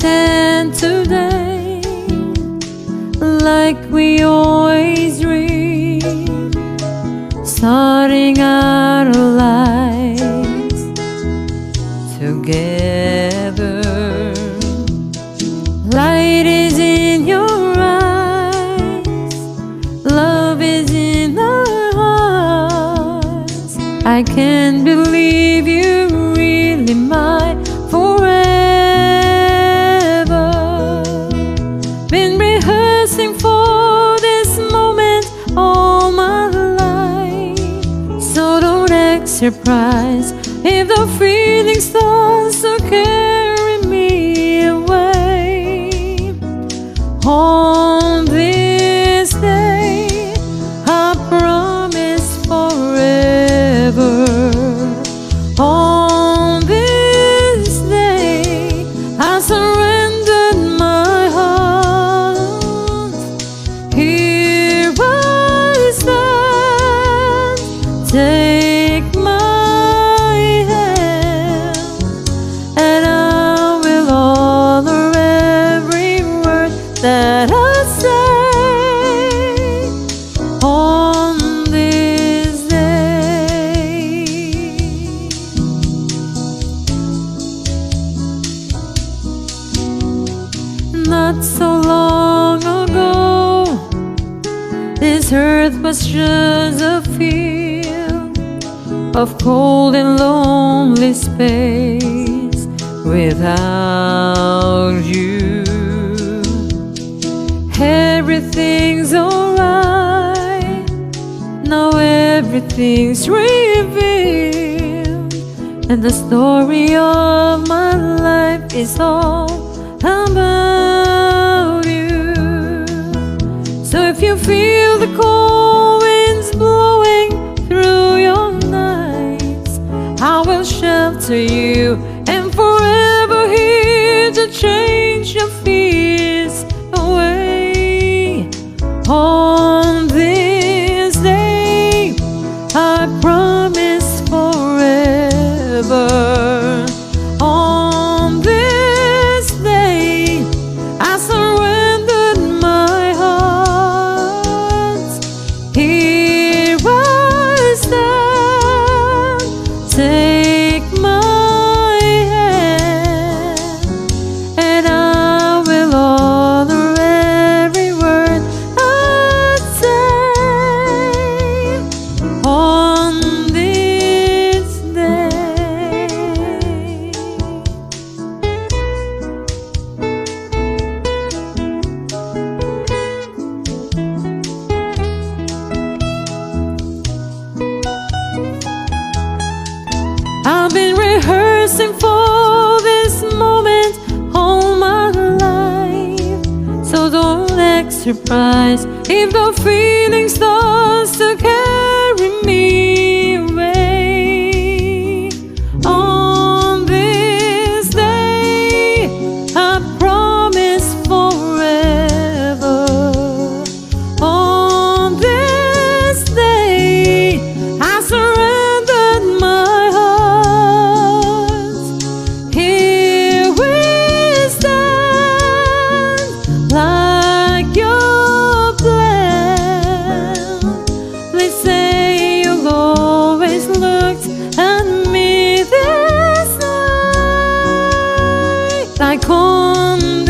stand today like we always dream, starting our lives together. Light is in your eyes, love is in our hearts. I can't believe you're really mine forever. Been rehearsing for this moment all my life, so don't act surprised if the feeling starts to carry me away. On this day, I promise forever. On this day, I surrendered my heart. Here I stand, take my hand, and I will honor every word that I say on this day. Not so long ago, this earth was just a field of cold and lonely space without you. Everything's alright, now everything's revealed, and the story of my life is all about you. So if you feel the cold winds blowing through your nights, I will shelter you and forever here to change your fears away. On this day, I promise forever. On this day, I surrendered my heart. Here I stand, take my hand, and I will honor every word I say on this day. I've been rehearsing for this moment all my life, so don't act surprised if the feeling starts to carry me away. On this day, I promise forever. On this day, I surrendered my heart. Here we stand, like your plan. Please say you've always looked at me this way, like on